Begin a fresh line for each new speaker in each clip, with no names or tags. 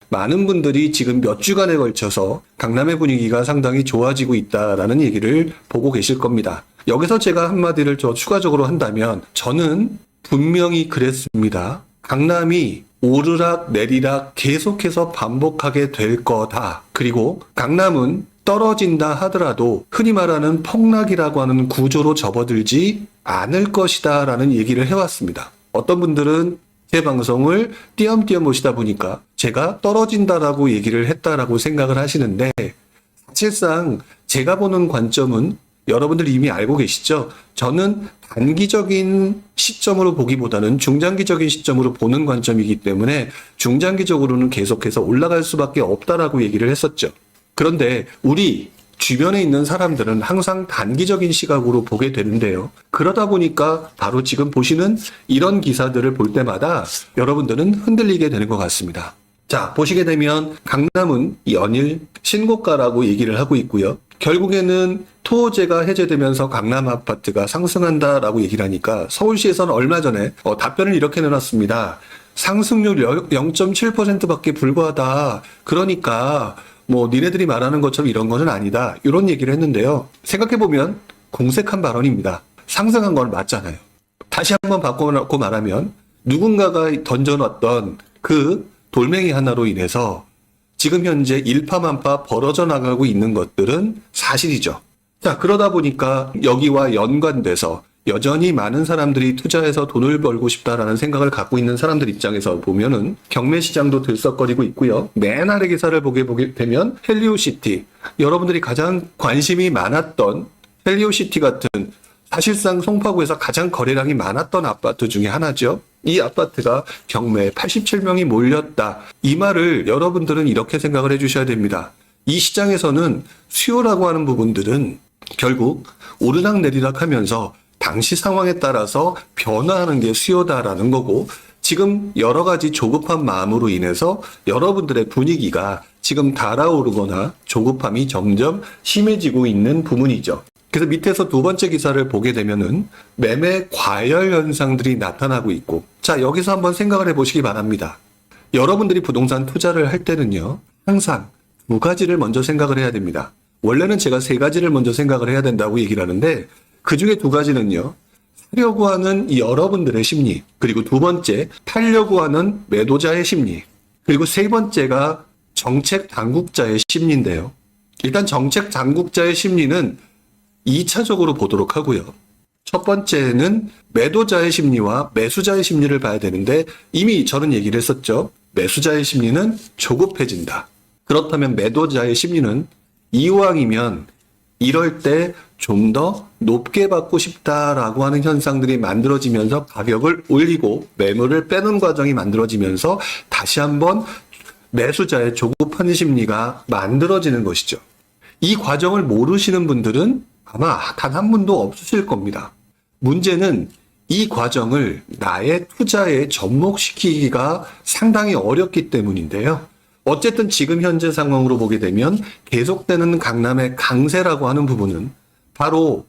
많은 분들이 지금 몇 주간에 걸쳐서 강남의 분위기가 상당히 좋아지고 있다라는 얘기를 보고 계실 겁니다. 여기서 제가 한마디를 추가적으로 한다면 저는 분명히 그랬습니다. 강남이 오르락 내리락 계속해서 반복하게 될 거다. 그리고 강남은 떨어진다 하더라도 흔히 말하는 폭락이라고 하는 구조로 접어들지 않을 것이다 라는 얘기를 해왔습니다. 어떤 분들은 제 방송을 띄엄띄엄 보시다 보니까 제가 떨어진다라고 얘기를 했다라고 생각을 하시는데, 사실상 제가 보는 관점은 여러분들이 이미 알고 계시죠? 저는 단기적인 시점으로 보기보다는 중장기적인 시점으로 보는 관점이기 때문에 중장기적으로는 계속해서 올라갈 수밖에 없다라고 얘기를 했었죠. 그런데 우리 주변에 있는 사람들은 항상 단기적인 시각으로 보게 되는데요. 그러다 보니까 바로 지금 보시는 이런 기사들을 볼 때마다 여러분들은 흔들리게 되는 것 같습니다. 자, 보시게 되면 강남은 연일 신고가라고 얘기를 하고 있고요. 결국에는 토호제가 해제되면서 강남 아파트가 상승한다라고 얘기를 하니까 서울시에서는 얼마 전에 답변을 이렇게 내놨습니다. 상승률 0.7%밖에 불과하다. 그러니까 니네들이 말하는 것처럼 이런 것은 아니다. 이런 얘기를 했는데요. 생각해보면 공색한 발언입니다. 상승한 건 맞잖아요. 다시 한번 바꿔놓고 말하면 누군가가 던져놨던 그 돌멩이 하나로 인해서 지금 현재 일파만파 벌어져 나가고 있는 것들은 사실이죠. 자, 그러다 보니까 여기와 연관돼서 여전히 많은 사람들이 투자해서 돈을 벌고 싶다라는 생각을 갖고 있는 사람들 입장에서 보면은 경매 시장도 들썩거리고 있고요. 맨 아래 기사를 보게 되면 헬리오시티, 여러분들이 가장 관심이 많았던 헬리오시티 같은, 사실상 송파구에서 가장 거래량이 많았던 아파트 중에 하나죠. 이 아파트가 경매에 87명이 몰렸다. 이 말을 여러분들은 이렇게 생각을 해주셔야 됩니다. 이 시장에서는 수요라고 하는 부분들은 결국 오르락 내리락 하면서 당시 상황에 따라서 변화하는 게 수요다라는 거고, 지금 여러 가지 조급한 마음으로 인해서 여러분들의 분위기가 지금 달아오르거나 조급함이 점점 심해지고 있는 부분이죠. 그래서 밑에서 두 번째 기사를 보게 되면은 매매 과열 현상들이 나타나고 있고, 자, 여기서 한번 생각을 해보시기 바랍니다. 여러분들이 부동산 투자를 할 때는요, 항상 두 가지를 먼저 생각을 해야 됩니다. 원래는 제가 세 가지를 먼저 생각을 해야 된다고 얘기를 하는데, 그 중에 두 가지는요, 사려고 하는 여러분들의 심리, 그리고 두 번째, 팔려고 하는 매도자의 심리, 그리고 세 번째가 정책 당국자의 심리인데요. 일단 정책 당국자의 심리는 2차적으로 보도록 하고요. 첫 번째는 매도자의 심리와 매수자의 심리를 봐야 되는데, 이미 저는 얘기를 했었죠. 매수자의 심리는 조급해진다. 그렇다면 매도자의 심리는 이왕이면 이럴 때 좀 더 높게 받고 싶다라고 하는 현상들이 만들어지면서 가격을 올리고 매물을 빼는 과정이 만들어지면서 다시 한번 매수자의 조급한 심리가 만들어지는 것이죠. 이 과정을 모르시는 분들은 아마 단 한 분도 없으실 겁니다. 문제는 이 과정을 나의 투자에 접목시키기가 상당히 어렵기 때문인데요. 어쨌든 지금 현재 상황으로 보게 되면 계속되는 강남의 강세라고 하는 부분은 바로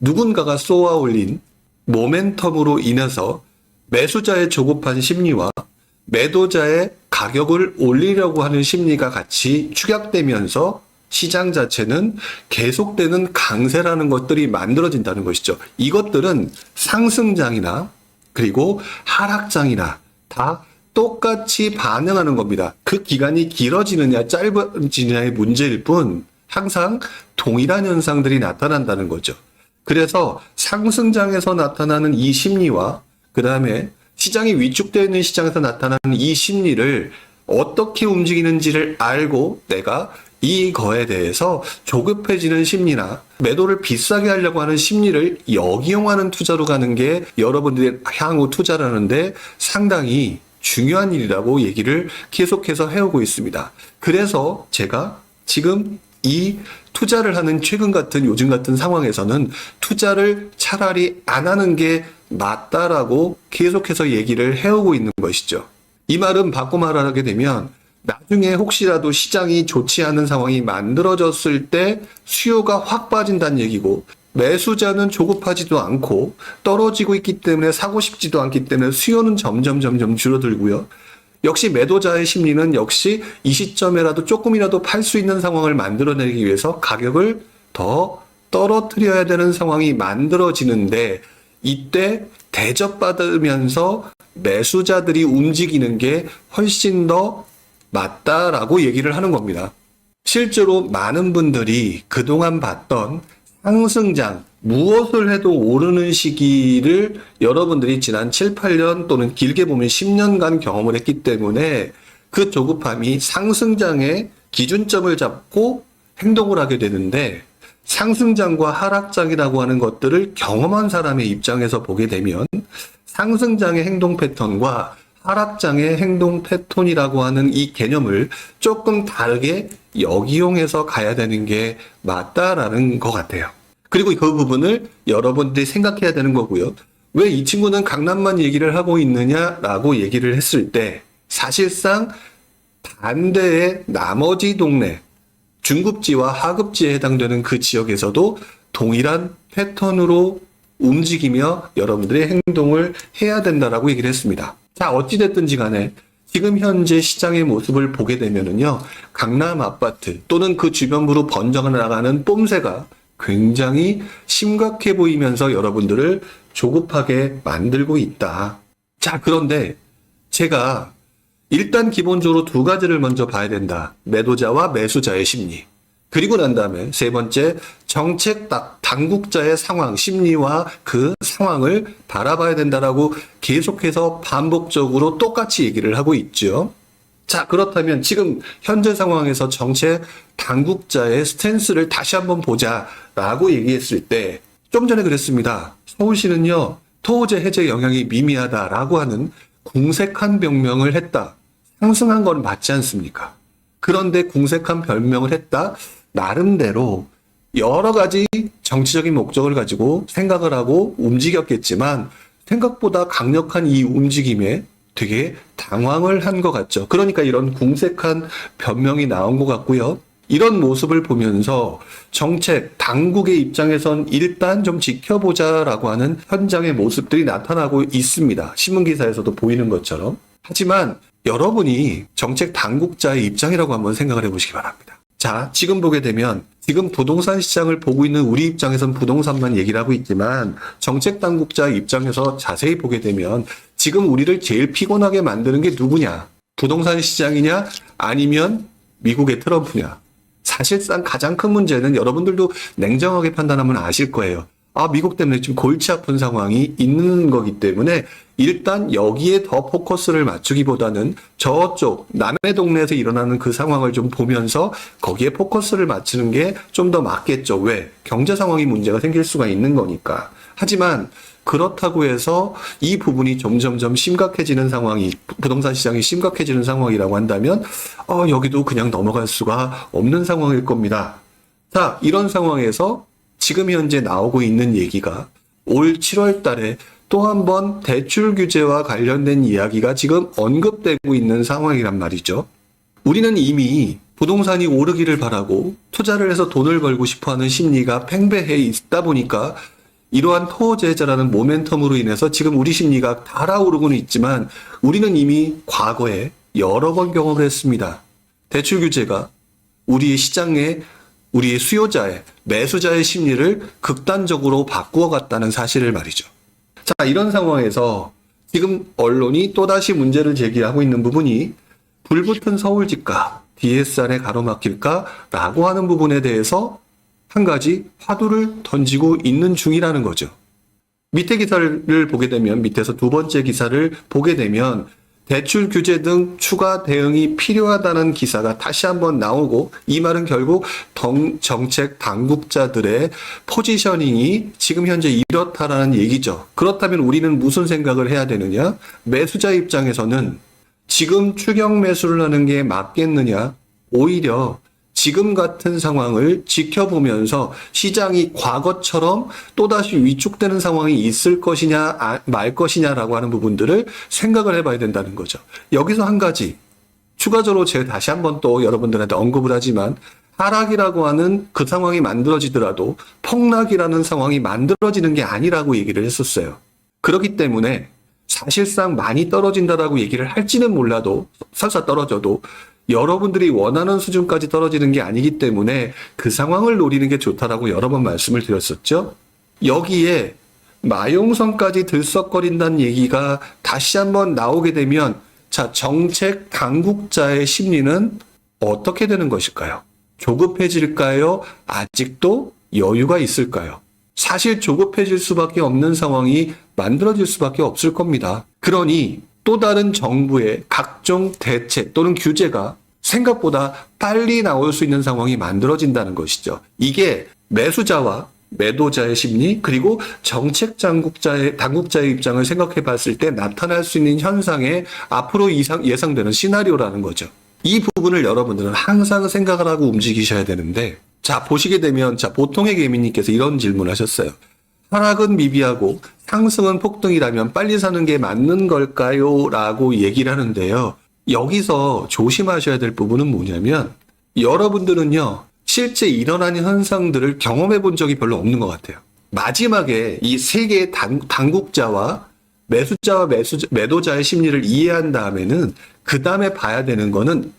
누군가가 쏘아 올린 모멘텀으로 인해서 매수자의 조급한 심리와 매도자의 가격을 올리려고 하는 심리가 같이 축약되면서 시장 자체는 계속되는 강세라는 것들이 만들어진다는 것이죠. 이것들은 상승장이나 그리고 하락장이나 다 똑같이 반응하는 겁니다. 그 기간이 길어지느냐 짧아지느냐의 문제일 뿐 항상 동일한 현상들이 나타난다는 거죠. 그래서 상승장에서 나타나는 이 심리와 그 다음에 시장이 위축되어 있는 시장에서 나타나는 이 심리를 어떻게 움직이는지를 알고 내가 이거에 대해서 조급해지는 심리나 매도를 비싸게 하려고 하는 심리를 역이용하는 투자로 가는 게 여러분들의 향후 투자를 하는데 상당히 중요한 일이라고 얘기를 계속해서 해오고 있습니다. 그래서 제가 지금 이 투자를 하는 최근 같은 요즘 같은 상황에서는 투자를 차라리 안 하는 게 맞다라고 계속해서 얘기를 해오고 있는 것이죠. 이 말은 바꿔 말하게 되면 나중에 혹시라도 시장이 좋지 않은 상황이 만들어졌을 때 수요가 확 빠진다는 얘기고, 매수자는 조급하지도 않고 떨어지고 있기 때문에 사고 싶지도 않기 때문에 수요는 점점 줄어들고요. 역시 매도자의 심리는 역시 이 시점에라도 조금이라도 팔 수 있는 상황을 만들어내기 위해서 가격을 더 떨어뜨려야 되는 상황이 만들어지는데, 이때 대접받으면서 매수자들이 움직이는 게 훨씬 더 맞다라고 얘기를 하는 겁니다. 실제로 많은 분들이 그동안 봤던 상승장, 무엇을 해도 오르는 시기를 여러분들이 지난 7, 8년 또는 길게 보면 10년간 경험을 했기 때문에 그 조급함이 상승장의 기준점을 잡고 행동을 하게 되는데, 상승장과 하락장이라고 하는 것들을 경험한 사람의 입장에서 보게 되면 상승장의 행동 패턴과 하락장의 행동 패턴이라고 하는 이 개념을 조금 다르게 역이용해서 가야 되는 게 맞다라는 것 같아요. 그리고 그 부분을 여러분들이 생각해야 되는 거고요. 왜 이 친구는 강남만 얘기를 하고 있느냐라고 얘기를 했을 때, 사실상 반대의 나머지 동네, 중급지와 하급지에 해당되는 그 지역에서도 동일한 패턴으로 움직이며 여러분들의 행동을 해야 된다라고 얘기를 했습니다. 자, 어찌됐든지 간에 지금 현재 시장의 모습을 보게 되면은요, 강남 아파트 또는 그 주변부로 번져나가는 뽐새가 굉장히 심각해 보이면서 여러분들을 조급하게 만들고 있다. 자, 그런데 제가 일단 기본적으로 두 가지를 먼저 봐야 된다. 매도자와 매수자의 심리. 그리고 난 다음에 세 번째, 정책 당국자의 상황, 심리와 그 상황을 바라봐야 된다라고 계속해서 반복적으로 똑같이 얘기를 하고 있죠. 자, 그렇다면 지금 현재 상황에서 정책 당국자의 스탠스를 다시 한번 보자라고 얘기했을 때, 좀 전에 그랬습니다. 서울시는요, 토호제 해제 영향이 미미하다라고 하는 궁색한 변명을 했다. 상승한 건 맞지 않습니까? 그런데 궁색한 변명을 했다. 나름대로 여러 가지 정치적인 목적을 가지고 생각을 하고 움직였겠지만, 생각보다 강력한 이 움직임에 되게 당황을 한 것 같죠. 그러니까 이런 궁색한 변명이 나온 것 같고요. 이런 모습을 보면서 정책, 당국의 입장에선 일단 좀 지켜보자라고 하는 현장의 모습들이 나타나고 있습니다. 신문기사에서도 보이는 것처럼. 하지만 여러분이 정책 당국자의 입장이라고 한번 생각을 해보시기 바랍니다. 자, 지금 보게 되면 지금 부동산 시장을 보고 있는 우리 입장에선 부동산만 얘기를 하고 있지만, 정책 당국자 입장에서 자세히 보게 되면 지금 우리를 제일 피곤하게 만드는 게 누구냐? 부동산 시장이냐? 아니면 미국의 트럼프냐? 사실상 가장 큰 문제는 여러분들도 냉정하게 판단하면 아실 거예요. 아, 미국 때문에 지금 골치 아픈 상황이 있는 거기 때문에 일단 여기에 더 포커스를 맞추기보다는 저쪽 남의 동네에서 일어나는 그 상황을 좀 보면서 거기에 포커스를 맞추는 게 좀 더 맞겠죠. 왜? 경제 상황이 문제가 생길 수가 있는 거니까. 하지만 그렇다고 해서 이 부분이 점점점 심각해지는 상황이, 부동산 시장이 심각해지는 상황이라고 한다면 여기도 그냥 넘어갈 수가 없는 상황일 겁니다. 자, 이런 상황에서 지금 현재 나오고 있는 얘기가 올 7월 달에 또 한 번 대출 규제와 관련된 이야기가 지금 언급되고 있는 상황이란 말이죠. 우리는 이미 부동산이 오르기를 바라고 투자를 해서 돈을 벌고 싶어하는 심리가 팽배해 있다 보니까 이러한 토호제자라는 모멘텀으로 인해서 지금 우리 심리가 달아오르고는 있지만, 우리는 이미 과거에 여러 번 경험을 했습니다. 대출 규제가 우리의 시장에, 우리의 수요자의, 매수자의 심리를 극단적으로 바꾸어 갔다는 사실을 말이죠. 자, 이런 상황에서 지금 언론이 또다시 문제를 제기하고 있는 부분이 불붙은 서울 집값, DSR에 가로막힐까라고 하는 부분에 대해서 한 가지 화두를 던지고 있는 중이라는 거죠. 밑에 기사를 보게 되면, 밑에서 두 번째 기사를 보게 되면 대출 규제 등 추가 대응이 필요하다는 기사가 다시 한번 나오고, 이 말은 결국 정책 당국자들의 포지셔닝이 지금 현재 이렇다라는 얘기죠. 그렇다면 우리는 무슨 생각을 해야 되느냐? 매수자 입장에서는 지금 추격 매수를 하는 게 맞겠느냐? 오히려 지금 같은 상황을 지켜보면서 시장이 과거처럼 또다시 위축되는 상황이 있을 것이냐 말 것이냐라고 하는 부분들을 생각을 해봐야 된다는 거죠. 여기서 한 가지 추가적으로 제가 다시 한번 또 여러분들한테 언급을 하지만, 하락이라고 하는 그 상황이 만들어지더라도 폭락이라는 상황이 만들어지는 게 아니라고 얘기를 했었어요. 그렇기 때문에 사실상 많이 떨어진다라고 얘기를 할지는 몰라도 설사 떨어져도 여러분들이 원하는 수준까지 떨어지는 게 아니기 때문에 그 상황을 노리는 게 좋다라고 여러 번 말씀을 드렸었죠. 여기에 마용성까지 들썩거린다는 얘기가 다시 한번 나오게 되면 자, 정책 당국자의 심리는 어떻게 되는 것일까요? 조급해질까요? 아직도 여유가 있을까요? 사실 조급해질 수밖에 없는 상황이 만들어질 수밖에 없을 겁니다. 그러니 또 다른 정부의 각종 대책 또는 규제가 생각보다 빨리 나올 수 있는 상황이 만들어진다는 것이죠. 이게 매수자와 매도자의 심리 그리고 정책 당국자의 입장을 생각해 봤을 때 나타날 수 있는 현상의 앞으로 예상되는 시나리오라는 거죠. 이 부분을 여러분들은 항상 생각을 하고 움직이셔야 되는데 자 보시게 되면 자 보통의 개미님께서 이런 질문을 하셨어요. 하락은 미비하고 상승은 폭등이라면 빨리 사는 게 맞는 걸까요? 라고 얘기를 하는데요. 여기서 조심하셔야 될 부분은 뭐냐면 여러분들은요. 실제 일어나는 현상들을 경험해 본 적이 별로 없는 것 같아요. 마지막에 이 세 개의 당국자와 매수자와 매도자의 심리를 이해한 다음에는 그 다음에 봐야 되는 거는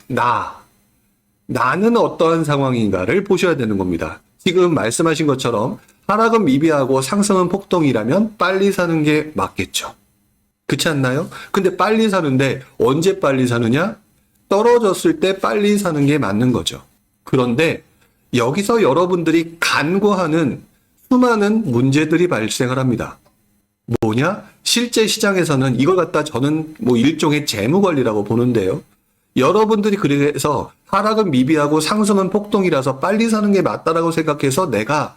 나는 어떠한 상황인가를 보셔야 되는 겁니다. 지금 말씀하신 것처럼 하락은 미비하고 상승은 폭등이라면 빨리 사는 게 맞겠죠. 그렇지 않나요? 근데 빨리 사는데 언제 빨리 사느냐? 떨어졌을 때 빨리 사는 게 맞는 거죠. 그런데 여기서 여러분들이 간과하는 수많은 문제들이 발생을 합니다. 뭐냐? 실제 시장에서는 이걸 갖다 저는 뭐 일종의 재무 관리라고 보는데요. 여러분들이 그래서 하락은 미비하고 상승은 폭등이라서 빨리 사는 게 맞다라고 생각해서 내가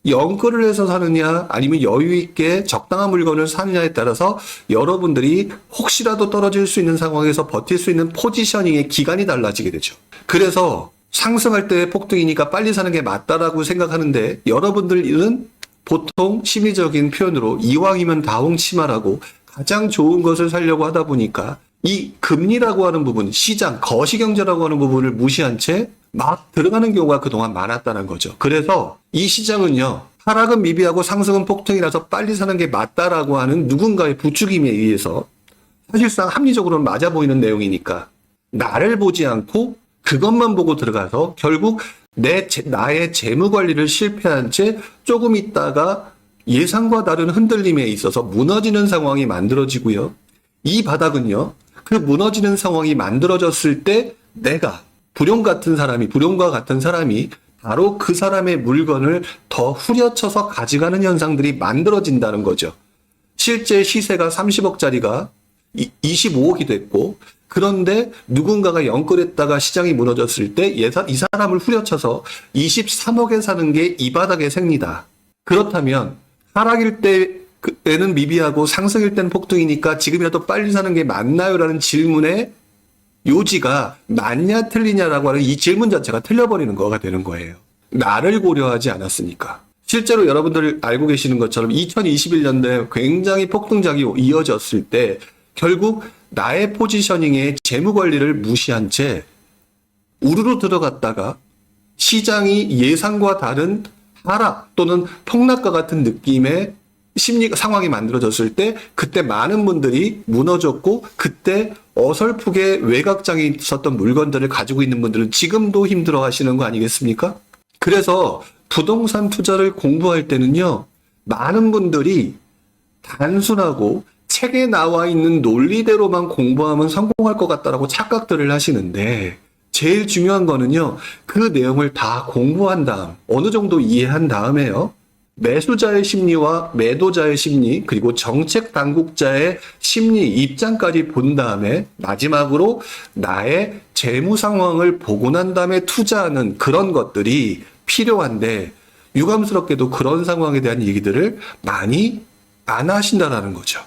연끌을 해서 사느냐 아니면 여유 있게 적당한 물건을 사느냐에 따라서 여러분들이 혹시라도 떨어질 수 있는 상황에서 버틸 수 있는 포지셔닝의 기간이 달라지게 되죠. 그래서 상승할 때 폭등이니까 빨리 사는 게 맞다라고 생각하는데 여러분들은 보통 심리적인 표현으로 이왕이면 다홍치마라고 가장 좋은 것을 사려고 하다 보니까 이 금리라고 하는 부분, 시장, 거시경제라고 하는 부분을 무시한 채 막 들어가는 경우가 그동안 많았다는 거죠. 그래서 이 시장은요, 하락은 미비하고 상승은 폭등이라서 빨리 사는 게 맞다라고 하는 누군가의 부추김에 의해서 사실상 합리적으로는 맞아 보이는 내용이니까 나를 보지 않고 그것만 보고 들어가서 결국 나의 재무 관리를 실패한 채 조금 있다가 예상과 다른 흔들림에 있어서 무너지는 상황이 만들어지고요. 이 바닥은요, 그 무너지는 상황이 만들어졌을 때 내가 불용과 같은 사람이 바로 그 사람의 물건을 더 후려쳐서 가져가는 현상들이 만들어진다는 거죠. 실제 시세가 30억짜리가 25억이 됐고, 그런데 누군가가 연끌했다가 시장이 무너졌을 때 이 사람을 후려쳐서 23억에 사는 게 이 바닥에 생니다. 그렇다면 하락일 때는 미비하고 상승일 때는 폭등이니까 지금이라도 빨리 사는 게 맞나요? 라는 질문의 요지가 맞냐 틀리냐라고 하는 이 질문 자체가 틀려버리는 거가 되는 거예요. 나를 고려하지 않았으니까. 실제로 여러분들 알고 계시는 것처럼 2021년도에 굉장히 폭등작이 이어졌을 때 결국 나의 포지셔닝의 재무 관리를 무시한 채 우르르 들어갔다가 시장이 예상과 다른 하락 또는 폭락과 같은 느낌의 상황이 만들어졌을 때 그때 많은 분들이 무너졌고 그때 어설프게 외곽장이 있었던 물건들을 가지고 있는 분들은 지금도 힘들어 하시는 거 아니겠습니까? 그래서 부동산 투자를 공부할 때는요, 많은 분들이 단순하고 책에 나와 있는 논리대로만 공부하면 성공할 것 같다라고 착각들을 하시는데 제일 중요한 거는요, 그 내용을 다 공부한 다음, 어느 정도 이해한 다음에요, 매수자의 심리와 매도자의 심리, 그리고 정책 당국자의 심리 입장까지 본 다음에 마지막으로 나의 재무 상황을 보고 난 다음에 투자하는 그런 것들이 필요한데 유감스럽게도 그런 상황에 대한 얘기들을 많이 안 하신다는 거죠.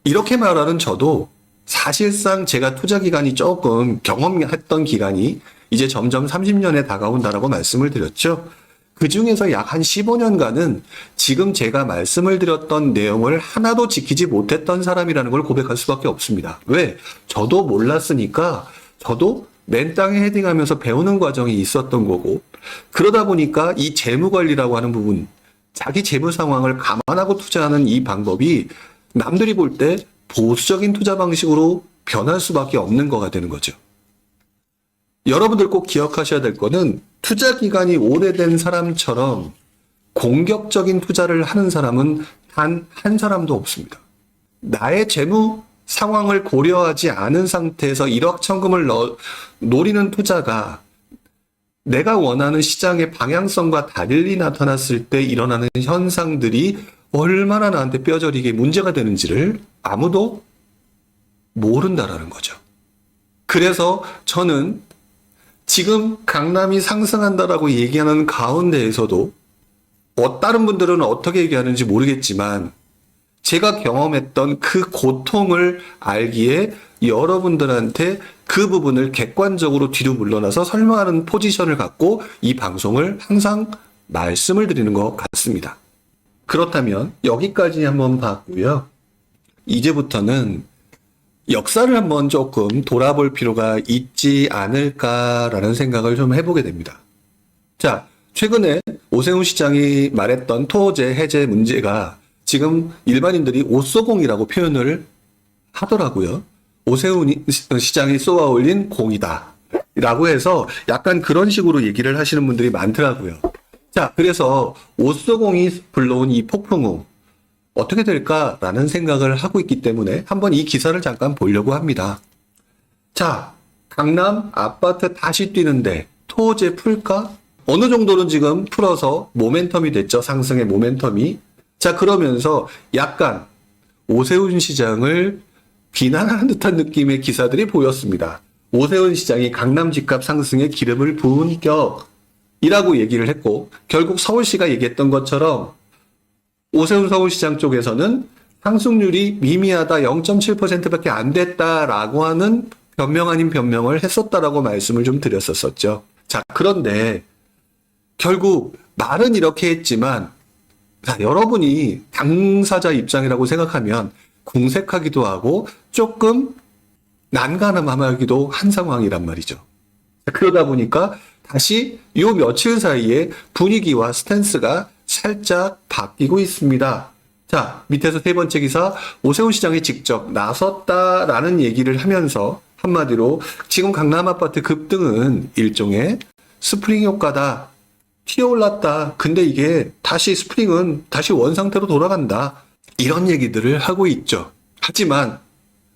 이렇게 말하는 저도 사실상 제가 투자 기간이 조금 경험했던 기간이 이제 점점 30년에 다가온다라고 말씀을 드렸죠. 그 중에서 약 한 15년간은 지금 제가 말씀을 드렸던 내용을 하나도 지키지 못했던 사람이라는 걸 고백할 수밖에 없습니다. 왜? 저도 몰랐으니까 저도 맨 땅에 헤딩하면서 배우는 과정이 있었던 거고, 그러다 보니까 이 재무 관리라고 하는 부분, 자기 재무 상황을 감안하고 투자하는 이 방법이 남들이 볼 때 보수적인 투자 방식으로 변할 수밖에 없는 거가 되는 거죠. 여러분들 꼭 기억하셔야 될 거는 투자 기간이 오래된 사람처럼 공격적인 투자를 하는 사람은 단 한 사람도 없습니다. 나의 재무 상황을 고려하지 않은 상태에서 일확천금을 노리는 투자가 내가 원하는 시장의 방향성과 달리 나타났을 때 일어나는 현상들이 얼마나 나한테 뼈저리게 문제가 되는지를 아무도 모른다라는 거죠. 그래서 저는 지금 강남이 상승한다라고 얘기하는 가운데에서도 다른 분들은 어떻게 얘기하는지 모르겠지만 제가 경험했던 그 고통을 알기에 여러분들한테 그 부분을 객관적으로 뒤로 물러나서 설명하는 포지션을 갖고 이 방송을 항상 말씀을 드리는 것 같습니다. 그렇다면 여기까지 한번 봤고요. 이제부터는 역사를 한번 조금 돌아볼 필요가 있지 않을까라는 생각을 좀 해보게 됩니다. 자, 최근에 오세훈 시장이 말했던 토호제 해제 문제가 지금 일반인들이 옷소공이라고 표현을 하더라고요. 오세훈 시장이 쏘아 올린 공이다 라고 해서 약간 그런 식으로 얘기를 하시는 분들이 많더라고요. 자, 그래서 옷소공이 불러온 이 폭풍우 어떻게 될까라는 생각을 하고 있기 때문에 한번 이 기사를 잠깐 보려고 합니다. 자, 강남 아파트 다시 뛰는데 토호제 풀까? 어느 정도는 지금 풀어서 모멘텀이 됐죠. 상승의 모멘텀이. 자, 그러면서 약간 오세훈 시장을 비난하는 듯한 느낌의 기사들이 보였습니다. 오세훈 시장이 강남 집값 상승에 기름을 부은 격이라고 얘기를 했고 결국 서울시가 얘기했던 것처럼 오세훈 서울시장 쪽에서는 상승률이 미미하다 0.7%밖에 안 됐다라고 하는 변명 아닌 변명을 했었다라고 말씀을 좀 드렸었죠. 자, 그런데 결국 말은 이렇게 했지만 자, 여러분이 당사자 입장이라고 생각하면 궁색하기도 하고 조금 난감하기도 한 상황이란 말이죠. 그러다 보니까 다시 요 며칠 사이에 분위기와 스탠스가 살짝 바뀌고 있습니다. 자, 밑에서 세 번째 기사, 오세훈 시장이 직접 나섰다라는 얘기를 하면서 한마디로 지금 강남 아파트 급등은 일종의 스프링 효과다. 튀어올랐다. 근데 이게 다시 스프링은 다시 원상태로 돌아간다. 이런 얘기들을 하고 있죠. 하지만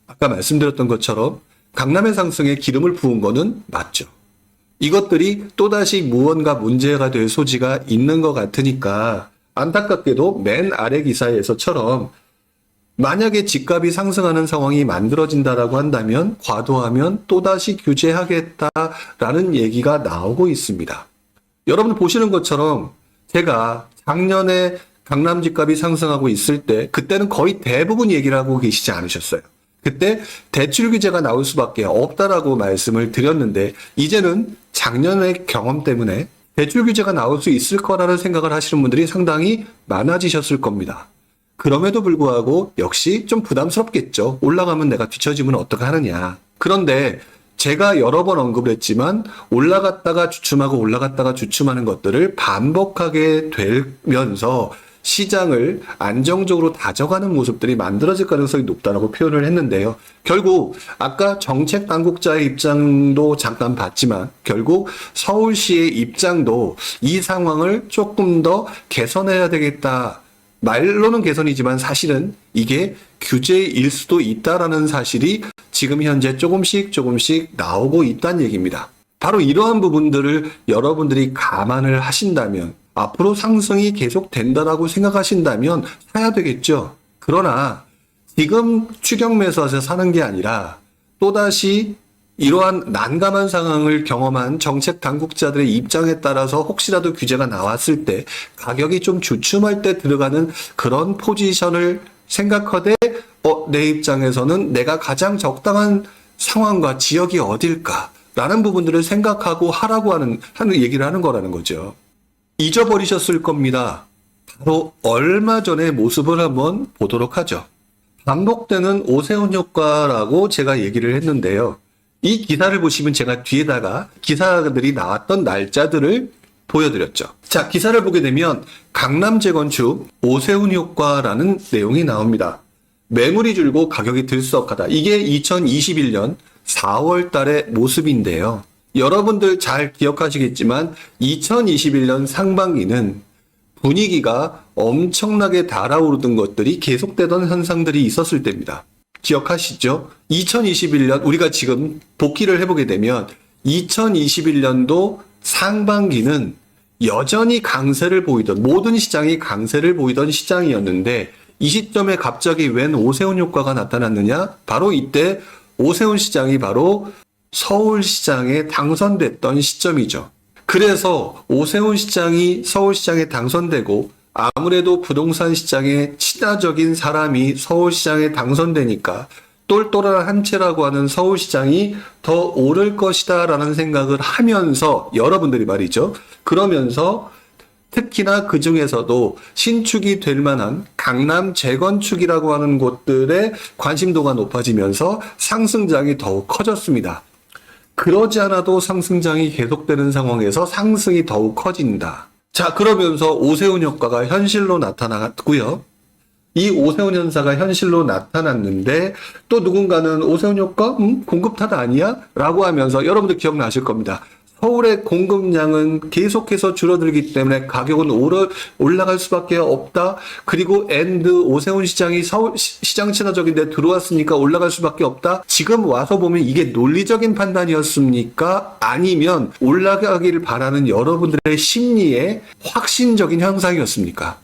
아까 말씀드렸던 것처럼 강남의 상승에 기름을 부은 거는 맞죠. 이것들이 또다시 무언가 문제가 될 소지가 있는 것 같으니까 안타깝게도 맨 아래 기사에서처럼 만약에 집값이 상승하는 상황이 만들어진다라고 한다면 과도하면 또다시 규제하겠다라는 얘기가 나오고 있습니다. 여러분 보시는 것처럼 제가 작년에 강남 집값이 상승하고 있을 때 그때는 거의 대부분 얘기를 하고 계시지 않으셨어요. 그때 대출 규제가 나올 수밖에 없다라고 말씀을 드렸는데 이제는 작년의 경험 때문에 대출 규제가 나올 수 있을 거라는 생각을 하시는 분들이 상당히 많아지셨을 겁니다. 그럼에도 불구하고 역시 좀 부담스럽겠죠. 올라가면 내가 뒤처지면 어떻게 하느냐. 그런데 제가 여러 번 언급을 했지만 올라갔다가 주춤하고 올라갔다가 주춤하는 것들을 반복하게 되면서 시장을 안정적으로 다져가는 모습들이 만들어질 가능성이 높다고 표현을 했는데요. 결국 아까 정책 당국자의 입장도 잠깐 봤지만 결국 서울시의 입장도 이 상황을 조금 더 개선해야 되겠다. 말로는 개선이지만 사실은 이게 규제일 수도 있다라는 사실이 지금 현재 조금씩 나오고 있다는 얘기입니다. 바로 이러한 부분들을 여러분들이 감안을 하신다면 앞으로 상승이 계속 된다라고 생각하신다면 사야 되겠죠. 그러나 지금 추격 매수해서 사는 게 아니라 또다시 이러한 난감한 상황을 경험한 정책 당국자들의 입장에 따라서 혹시라도 규제가 나왔을 때 가격이 좀 주춤할 때 들어가는 그런 포지션을 생각하되 내 입장에서는 내가 가장 적당한 상황과 지역이 어딜까라는 부분들을 생각하고 하라고 하는 얘기를 하는 거라는 거죠. 잊어버리셨을 겁니다. 바로 얼마 전의 모습을 한번 보도록 하죠. 반복되는 오세훈 효과라고 제가 얘기를 했는데요. 이 기사를 보시면 제가 뒤에다가 기사들이 나왔던 날짜들을 보여드렸죠. 자, 기사를 보게 되면 강남 재건축 오세훈 효과라는 내용이 나옵니다. 매물이 줄고 가격이 들썩하다. 이게 2021년 4월 달의 모습인데요. 여러분들 잘 기억하시겠지만 2021년 상반기는 분위기가 엄청나게 달아오르던 것들이 계속되던 현상들이 있었을 때입니다. 기억하시죠? 2021년 우리가 지금 복귀를 해보게 되면 2021년도 상반기는 여전히 강세를 보이던, 모든 시장이 강세를 보이던 시장이었는데 이 시점에 갑자기 웬 오세훈 효과가 나타났느냐? 바로 이때 오세훈 시장이 바로 서울시장에 당선됐던 시점이죠. 그래서 오세훈 시장이 서울시장에 당선되고 아무래도 부동산 시장에 친화적인 사람이 서울시장에 당선되니까 똘똘한 한 채라고 하는 서울시장이 더 오를 것이다 라는 생각을 하면서 여러분들이 말이죠. 그러면서 특히나 그 중에서도 신축이 될 만한 강남 재건축이라고 하는 곳들의 관심도가 높아지면서 상승장이 더욱 커졌습니다. 그러지 않아도 상승장이 계속되는 상황에서 상승이 더욱 커진다. 자, 그러면서 오세훈 효과가 현실로 나타났고요. 이 오세훈 현상가 현실로 나타났는데 또 누군가는 오세훈 효과? 공급 탓 아니야? 라고 하면서 여러분들 기억나실 겁니다. 서울의 공급량은 계속해서 줄어들기 때문에 가격은 올라갈 수밖에 없다. 그리고 오세훈 시장이 서울 시장 친화적인데 들어왔으니까 올라갈 수밖에 없다. 지금 와서 보면 이게 논리적인 판단이었습니까? 아니면 올라가기를 바라는 여러분들의 심리의 확신적인 현상이었습니까?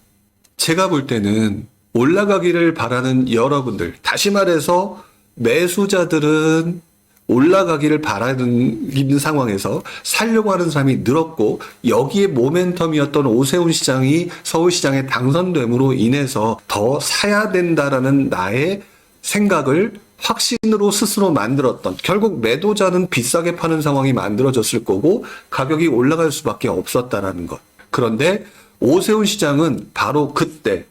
제가 볼 때는 올라가기를 바라는 여러분들, 다시 말해서 매수자들은 올라가기를 바라는 상황에서 살려고 하는 사람이 늘었고 여기에 모멘텀이었던 오세훈 시장이 서울시장에 당선됨으로 인해서 더 사야 된다라는 나의 생각을 확신으로 스스로 만들었던, 결국 매도자는 비싸게 파는 상황이 만들어졌을 거고 가격이 올라갈 수밖에 없었다라는 것. 그런데 오세훈 시장은 바로 그때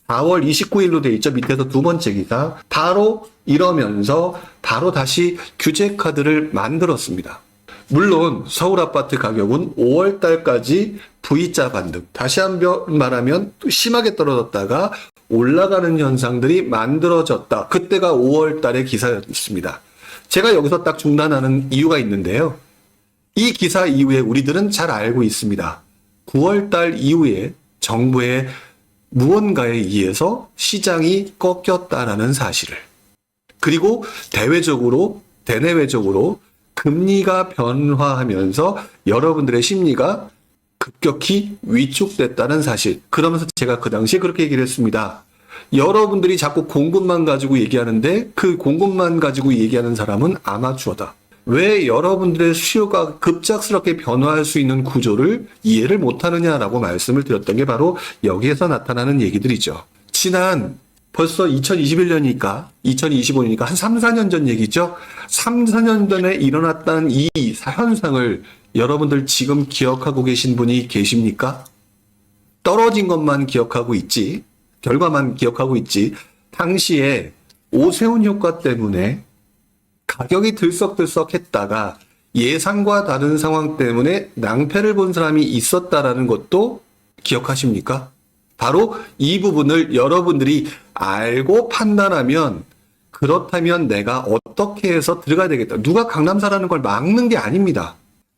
4월 29일로 돼 있죠. 밑에서 두 번째 기사. 바로 이러면서 바로 다시 규제 카드를 만들었습니다. 물론 서울 아파트 가격은 5월 달까지 V자 반등, 다시 한번 말하면 심하게 떨어졌다가 올라가는 현상들이 만들어졌다. 그때가 5월 달의 기사였습니다. 제가 여기서 딱 중단하는 이유가 있는데요. 이 기사 이후에 우리들은 잘 알고 있습니다. 9월 달 이후에 정부의 무언가에 의해서 시장이 꺾였다라는 사실을. 그리고 대내외적으로 금리가 변화하면서 여러분들의 심리가 급격히 위축됐다는 사실. 그러면서 제가 그 당시에 그렇게 얘기를 했습니다. 여러분들이 자꾸 공급만 가지고 얘기하는데 그 공급만 가지고 얘기하는 사람은 아마추어다. 왜 여러분들의 수요가 급작스럽게 변화할 수 있는 구조를 이해를 못하느냐라고 말씀을 드렸던 게 바로 여기에서 나타나는 얘기들이죠. 벌써 2021년이니까 2025년이니까 한 3, 4년 전 얘기죠. 3, 4년 전에 일어났다는 이 현상을 여러분들 지금 기억하고 계신 분이 계십니까? 떨어진 것만 기억하고 있지, 결과만 기억하고 있지, 당시에 오세훈 효과 때문에 가격이 들썩들썩 했다가 예상과 다른 상황 때문에 낭패를 본 사람이 있었다라는 것도 기억하십니까? 바로 이 부분을 여러분들이 알고 판단하면 그렇다면 내가 어떻게 해서 들어가야 되겠다. 누가 강남 사라는 걸 막는 게 아닙니다.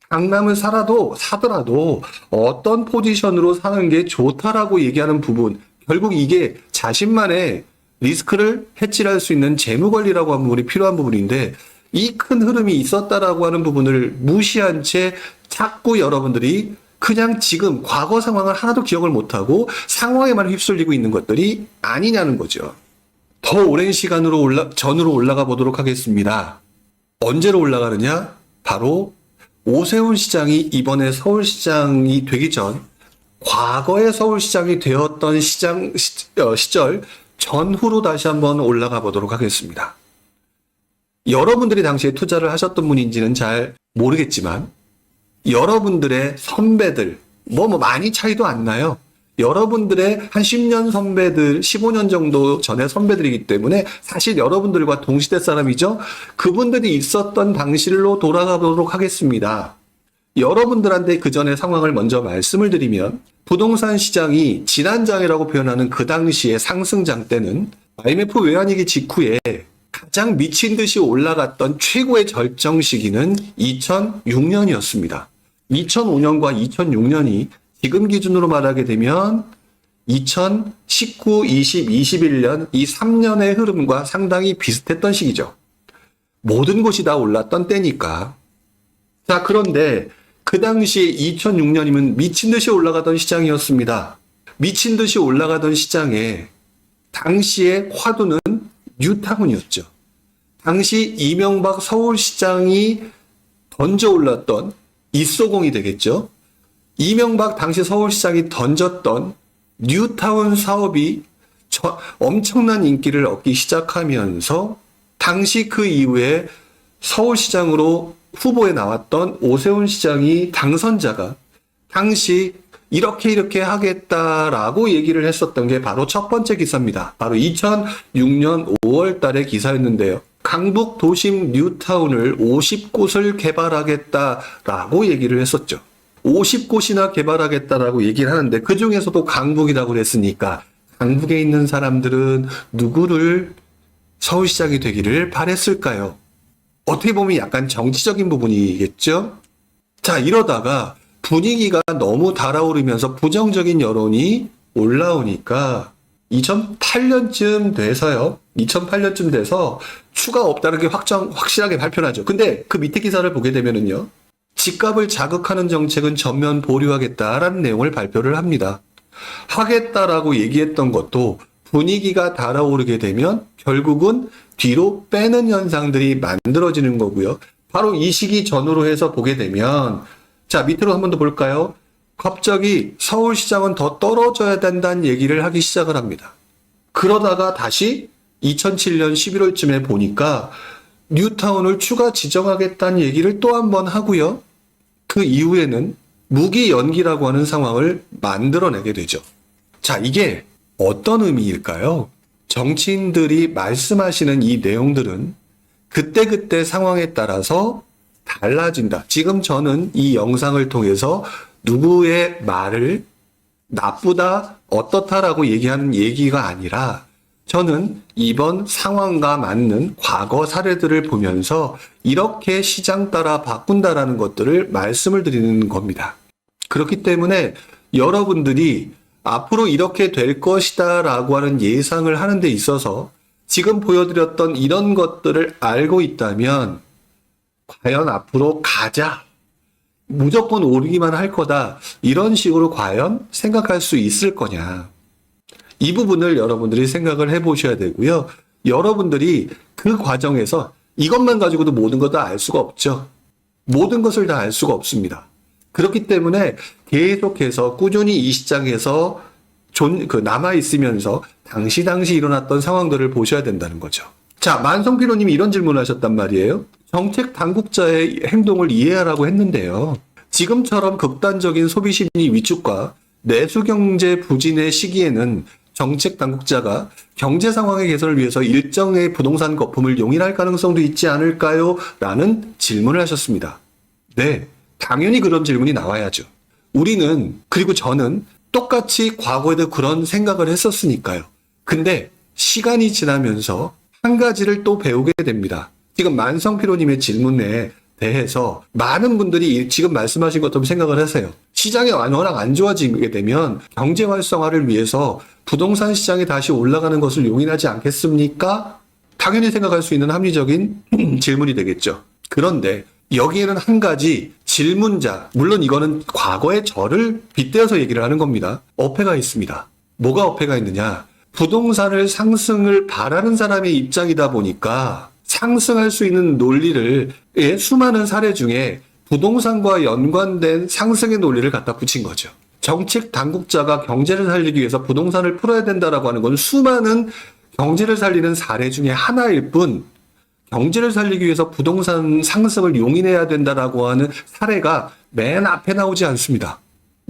강남을 사더라도 어떤 포지션으로 사는 게 좋다라고 얘기하는 부분, 결국 이게 자신만의 리스크를 해치할 수 있는 재무 관리라고 하는 부분이 필요한 부분인데 이 큰 흐름이 있었다라고 하는 부분을 무시한 채 자꾸 여러분들이 그냥 지금 과거 상황을 하나도 기억을 못하고 상황에만 휩쓸리고 있는 것들이 아니냐는 거죠. 더 오랜 시간으로 전으로 올라가 보도록 하겠습니다. 언제로 올라가느냐? 바로 오세훈 시장이 이번에 서울시장이 되기 전 과거의 서울시장이 되었던 시절 전후로 다시 한번 올라가 보도록 하겠습니다. 여러분들이 당시에 투자를 하셨던 분인지는 잘 모르겠지만 여러분들의 선배들, 많이 차이도 안 나요. 여러분들의 한 10년 선배들, 15년 정도 전에 선배들이기 때문에 사실 여러분들과 동시대 사람이죠. 그분들이 있었던 당시로 돌아가 보도록 하겠습니다. 여러분들한테 그 전에 상황을 먼저 말씀을 드리면 부동산 시장이 지난장이라고 표현하는 그 당시의 상승장 때는 IMF 외환위기 직후에 가장 미친 듯이 올라갔던 최고의 절정 시기는 2006년이었습니다. 2005년과 2006년이 지금 기준으로 말하게 되면 2019, 20, 21년 이 3년의 흐름과 상당히 비슷했던 시기죠. 모든 곳이 다 올랐던 때니까. 자, 그런데 그 당시에 2006년이면 미친 듯이 올라가던 시장이었습니다. 미친 듯이 올라가던 시장에 당시의 화두는 뉴타운이었죠. 당시 이명박 서울시장이 던져 올랐던 입소공이 되겠죠. 이명박 당시 서울시장이 던졌던 뉴타운 사업이 엄청난 인기를 얻기 시작하면서 당시 그 이후에 서울시장으로 후보에 나왔던 오세훈 시장이 당선자가 당시 이렇게 하겠다라고 얘기를 했었던 게 바로 첫 번째 기사입니다. 바로 2006년 5월 달의 기사였는데요. 강북 도심 뉴타운을 50곳을 개발하겠다라고 얘기를 했었죠. 50곳이나 개발하겠다라고 얘기를 하는데 그 중에서도 강북이라고 그랬으니까 강북에 있는 사람들은 누구를 서울시장이 되기를 바랬을까요? 어떻게 보면 약간 정치적인 부분이겠죠? 자, 이러다가 분위기가 너무 달아오르면서 부정적인 여론이 올라오니까 2008년쯤 돼서 추가 없다는 게 확실하게 발표하죠. 근데 그 밑에 기사를 보게 되면은요. 집값을 자극하는 정책은 전면 보류하겠다라는 내용을 발표를 합니다. 하겠다라고 얘기했던 것도 분위기가 달아오르게 되면 결국은 뒤로 빼는 현상들이 만들어지는 거고요. 바로 이 시기 전후로 해서 보게 되면 자, 밑으로 한 번 더 볼까요? 갑자기 서울시장은 더 떨어져야 된다는 얘기를 하기 시작을 합니다. 그러다가 다시 2007년 11월쯤에 보니까 뉴타운을 추가 지정하겠다는 얘기를 또 한 번 하고요. 그 이후에는 무기 연기라고 하는 상황을 만들어내게 되죠. 자, 이게 어떤 의미일까요? 정치인들이 말씀하시는 이 내용들은 그때그때 상황에 따라서 달라진다. 지금 저는 이 영상을 통해서 누구의 말을 나쁘다, 어떻다라고 얘기하는 얘기가 아니라 저는 이번 상황과 맞는 과거 사례들을 보면서 이렇게 시장 따라 바꾼다라는 것들을 말씀을 드리는 겁니다. 그렇기 때문에 여러분들이 앞으로 이렇게 될 것이다 라고 하는 예상을 하는 데 있어서 지금 보여드렸던 이런 것들을 알고 있다면 과연 앞으로 가자, 무조건 오르기만 할 거다, 이런 식으로 과연 생각할 수 있을 거냐. 이 부분을 여러분들이 생각을 해보셔야 되고요. 여러분들이 그 과정에서 이것만 가지고도 모든 것 다 알 수가 없죠. 모든 것을 다 알 수가 없습니다. 그렇기 때문에 계속해서 꾸준히 이 시장에서 남아있으면서 당시 일어났던 상황들을 보셔야 된다는 거죠. 자, 만성피로님이 이런 질문을 하셨단 말이에요. 정책 당국자의 행동을 이해하라고 했는데요. 지금처럼 극단적인 소비 심리 위축과 내수 경제 부진의 시기에는 정책 당국자가 경제 상황의 개선을 위해서 일정의 부동산 거품을 용인할 가능성도 있지 않을까요? 라는 질문을 하셨습니다. 네, 당연히 그런 질문이 나와야죠. 우리는, 그리고 저는 똑같이 과거에도 그런 생각을 했었으니까요. 근데 시간이 지나면서 한 가지를 또 배우게 됩니다. 지금 만성피로님의 질문에 대해서 많은 분들이 지금 말씀하신 것처럼 생각을 하세요. 시장이 워낙 안 좋아지게 되면 경제 활성화를 위해서 부동산 시장이 다시 올라가는 것을 용인하지 않겠습니까? 당연히 생각할 수 있는 합리적인 질문이 되겠죠. 그런데 여기에는 한 가지 질문자, 물론 이거는 과거의 저를 빗대어서 얘기를 하는 겁니다. 어폐가 있습니다. 뭐가 어폐가 있느냐? 부동산을 상승을 바라는 사람의 입장이다 보니까 상승할 수 있는 논리를 수많은 사례 중에 부동산과 연관된 상승의 논리를 갖다 붙인 거죠. 정책 당국자가 경제를 살리기 위해서 부동산을 풀어야 된다라고 하는 건 수많은 경제를 살리는 사례 중에 하나일 뿐, 경제를 살리기 위해서 부동산 상승을 용인해야 된다라고 하는 사례가 맨 앞에 나오지 않습니다.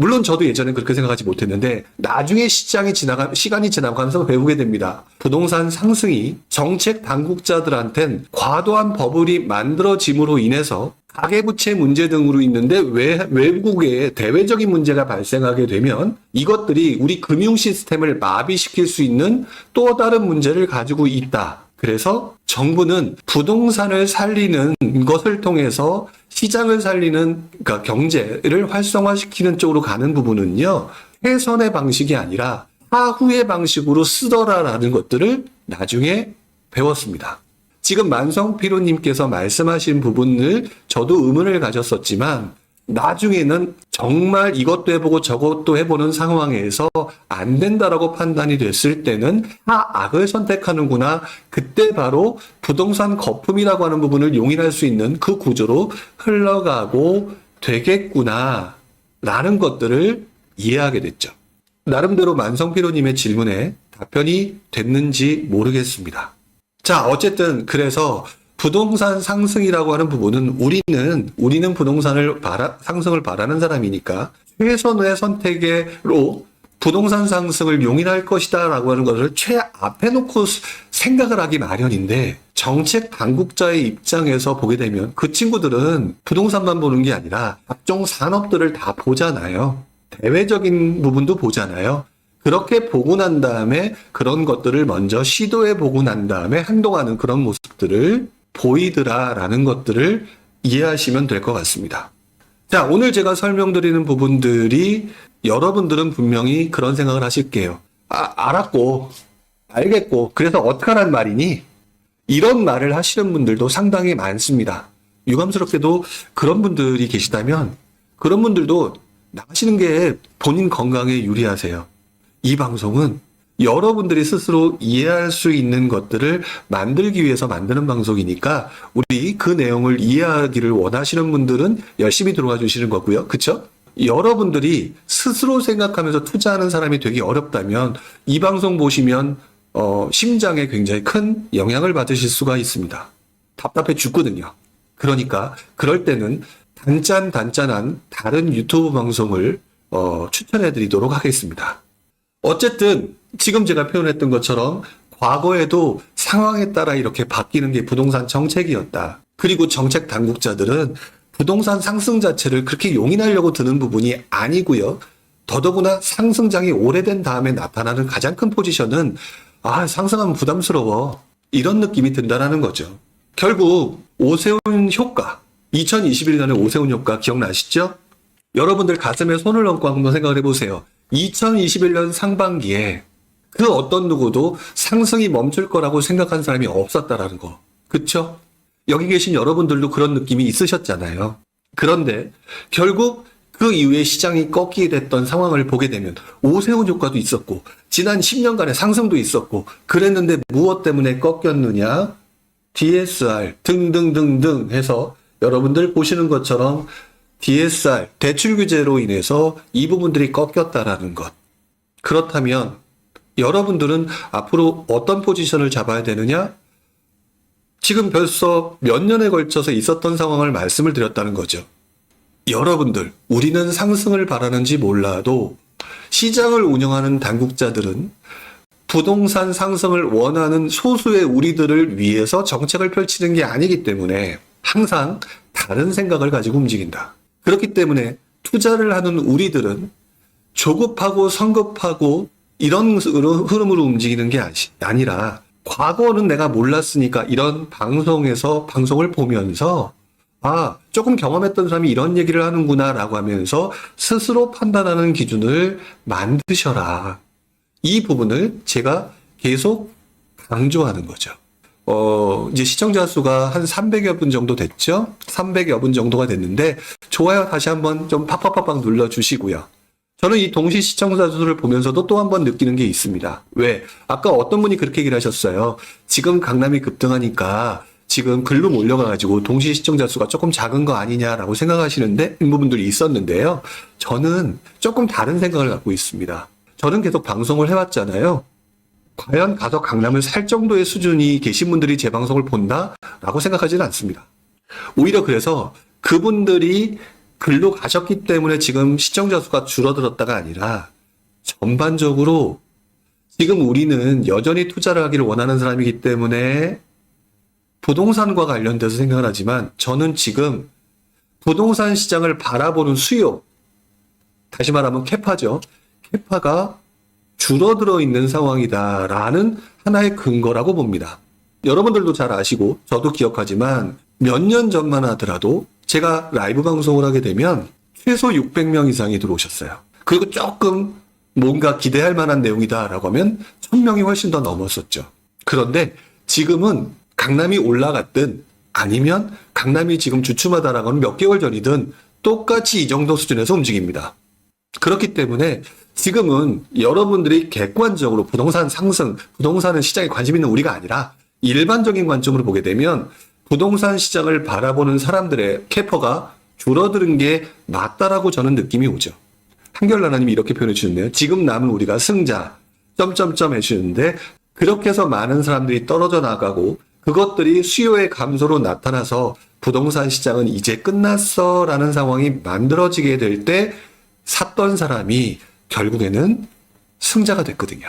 물론 저도 예전에 그렇게 생각하지 못했는데 나중에 시간이 지나가면서 배우게 됩니다. 부동산 상승이 정책 당국자들한텐 과도한 버블이 만들어짐으로 인해서 가계부채 문제 등으로 있는데 외국에 대외적인 문제가 발생하게 되면 이것들이 우리 금융 시스템을 마비시킬 수 있는 또 다른 문제를 가지고 있다. 그래서 정부는 부동산을 살리는 것을 통해서 시장을 살리는, 그러니까 경제를 활성화시키는 쪽으로 가는 부분은요, 최선의 방식이 아니라 하후의 방식으로 쓰더라라는 것들을 나중에 배웠습니다. 지금 만성피로님께서 말씀하신 부분을 저도 의문을 가졌었지만 나중에는 정말 이것도 해보고 저것도 해보는 상황에서 안 된다라고 판단이 됐을 때는 하악을 선택하는구나. 그때 바로 부동산 거품이라고 하는 부분을 용인할 수 있는 그 구조로 흘러가고 되겠구나 라는 것들을 이해하게 됐죠. 나름대로 만성피로님의 질문에 답변이 됐는지 모르겠습니다. 자, 어쨌든 그래서 부동산 상승이라고 하는 부분은 우리는 부동산을 상승을 바라는 사람이니까 최선의 선택으로 부동산 상승을 용인할 것이다 라고 하는 것을 최앞에 놓고 생각을 하기 마련인데 정책 당국자의 입장에서 보게 되면 그 친구들은 부동산만 보는 게 아니라 각종 산업들을 다 보잖아요. 대외적인 부분도 보잖아요. 그렇게 보고 난 다음에 그런 것들을 먼저 시도해 보고 난 다음에 행동하는 그런 모습들을 보이더라라는 것들을 이해하시면 될 것 같습니다. 자, 오늘 제가 설명드리는 부분들이 여러분들은 분명히 그런 생각을 하실게요. 알았고, 알겠고, 그래서 어떡하란 말이니? 이런 말을 하시는 분들도 상당히 많습니다. 유감스럽게도 그런 분들이 계시다면 그런 분들도 나가시는 게 본인 건강에 유리하세요. 이 방송은 여러분들이 스스로 이해할 수 있는 것들을 만들기 위해서 만드는 방송이니까 우리 그 내용을 이해하기를 원하시는 분들은 열심히 들어와 주시는 거고요. 그쵸? 여러분들이 스스로 생각하면서 투자하는 사람이 되기 어렵다면 이 방송 보시면 심장에 굉장히 큰 영향을 받으실 수가 있습니다. 답답해 죽거든요. 그러니까 그럴 때는 단짠단짠한 다른 유튜브 방송을 추천해 드리도록 하겠습니다. 어쨌든 지금 제가 표현했던 것처럼 과거에도 상황에 따라 이렇게 바뀌는 게 부동산 정책이었다. 그리고 정책 당국자들은 부동산 상승 자체를 그렇게 용인하려고 드는 부분이 아니고요. 더더구나 상승장이 오래된 다음에 나타나는 가장 큰 포지션은 상승하면 부담스러워. 이런 느낌이 든다는 거죠. 결국 오세훈 효과, 2021년의 오세훈 효과 기억나시죠? 여러분들 가슴에 손을 얹고 한번 생각을 해보세요. 2021년 상반기에 그 어떤 누구도 상승이 멈출 거라고 생각한 사람이 없었다라는 거. 그쵸? 여기 계신 여러분들도 그런 느낌이 있으셨잖아요. 그런데 결국 그 이후에 시장이 꺾이게 됐던 상황을 보게 되면 오세훈 효과도 있었고 지난 10년간의 상승도 있었고 그랬는데 무엇 때문에 꺾였느냐? DSR 등등등등 해서 여러분들 보시는 것처럼 DSR, 대출 규제로 인해서 이 부분들이 꺾였다라는 것. 그렇다면 여러분들은 앞으로 어떤 포지션을 잡아야 되느냐? 지금 벌써 몇 년에 걸쳐서 있었던 상황을 말씀을 드렸다는 거죠. 여러분들, 우리는 상승을 바라는지 몰라도 시장을 운영하는 당국자들은 부동산 상승을 원하는 소수의 우리들을 위해서 정책을 펼치는 게 아니기 때문에 항상 다른 생각을 가지고 움직인다. 그렇기 때문에 투자를 하는 우리들은 조급하고 성급하고 이런 흐름으로 움직이는 게 아니라 과거는 내가 몰랐으니까 이런 방송을 보면서 조금 경험했던 사람이 이런 얘기를 하는구나 라고 하면서 스스로 판단하는 기준을 만드셔라. 이 부분을 제가 계속 강조하는 거죠. 이제 시청자 수가 한 300여 분 정도 됐죠? 300여 분 정도가 됐는데, 좋아요 다시 한번 좀 팍팍팍팍 눌러주시고요. 저는 이 동시 시청자 수를 보면서도 또 한 번 느끼는 게 있습니다. 왜? 아까 어떤 분이 그렇게 얘기를 하셨어요. 지금 강남이 급등하니까 지금 글로 몰려가가지고 동시 시청자 수가 조금 작은 거 아니냐라고 생각하시는데, 부분들이 있었는데요. 저는 조금 다른 생각을 갖고 있습니다. 저는 계속 방송을 해왔잖아요. 과연 가서 강남을 살 정도의 수준이 계신 분들이 제 방송을 본다라고 생각하지는 않습니다. 오히려 그래서 그분들이 글로 가셨기 때문에 지금 시청자 수가 줄어들었다가 아니라 전반적으로 지금 우리는 여전히 투자를 하기를 원하는 사람이기 때문에 부동산과 관련돼서 생각을 하지만 저는 지금 부동산 시장을 바라보는 수요, 다시 말하면 캐파죠. 캐파가 줄어들어 있는 상황이다라는 하나의 근거라고 봅니다. 여러분들도 잘 아시고 저도 기억하지만 몇 년 전만 하더라도 제가 라이브 방송을 하게 되면 최소 600명 이상이 들어오셨어요. 그리고 조금 뭔가 기대할 만한 내용이다라고 하면 1000명이 훨씬 더 넘었었죠. 그런데 지금은 강남이 올라갔든 아니면 강남이 지금 주춤하다라고 하는 몇 개월 전이든 똑같이 이 정도 수준에서 움직입니다. 그렇기 때문에 지금은 여러분들이 객관적으로 부동산 상승, 부동산은 시장에 관심 있는 우리가 아니라 일반적인 관점으로 보게 되면 부동산 시장을 바라보는 사람들의 캐퍼가 줄어드는 게 맞다라고 저는 느낌이 오죠. 한결나나님이 이렇게 표현해 주셨네요. 지금 남은 우리가 승자, 점점점 해주시는데 그렇게 해서 많은 사람들이 떨어져 나가고 그것들이 수요의 감소로 나타나서 부동산 시장은 이제 끝났어 라는 상황이 만들어지게 될 때 샀던 사람이 결국에는 승자가 됐거든요.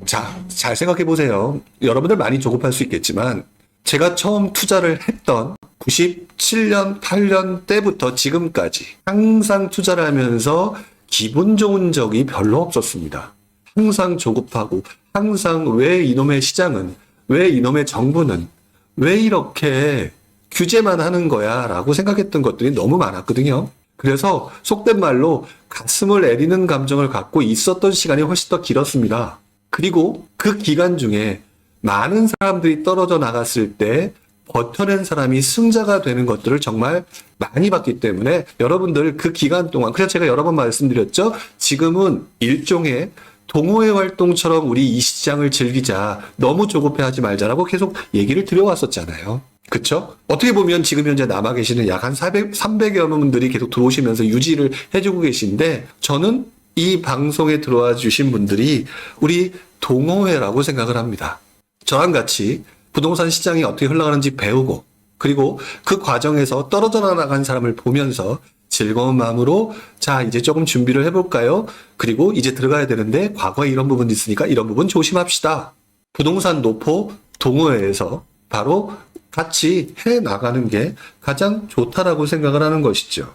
자, 잘 생각해 보세요. 여러분들 많이 조급할 수 있겠지만 제가 처음 투자를 했던 97년, 8년 때부터 지금까지 항상 투자를 하면서 기분 좋은 적이 별로 없었습니다. 항상 조급하고 항상 왜 이놈의 시장은, 왜 이놈의 정부는 왜 이렇게 규제만 하는 거야 라고 생각했던 것들이 너무 많았거든요. 그래서 속된 말로 가슴을 애리는 감정을 갖고 있었던 시간이 훨씬 더 길었습니다. 그리고 그 기간 중에 많은 사람들이 떨어져 나갔을 때 버텨낸 사람이 승자가 되는 것들을 정말 많이 봤기 때문에 여러분들 그 기간 동안, 그래서 제가 여러 번 말씀드렸죠. 지금은 일종의 동호회 활동처럼 우리 이 시장을 즐기자, 너무 조급해하지 말자라고 계속 얘기를 드려왔었잖아요. 그쵸? 어떻게 보면 지금 현재 남아 계시는 약 한 300여 분들이 계속 들어오시면서 유지를 해주고 계신데 저는 이 방송에 들어와 주신 분들이 우리 동호회라고 생각을 합니다. 저랑 같이 부동산 시장이 어떻게 흘러가는지 배우고 그리고 그 과정에서 떨어져 나간 사람을 보면서 즐거운 마음으로 자 이제 조금 준비를 해볼까요? 그리고 이제 들어가야 되는데 과거에 이런 부분이 있으니까 이런 부분 조심합시다. 부동산 노포 동호회에서 바로 같이 해나가는 게 가장 좋다라고 생각을 하는 것이죠.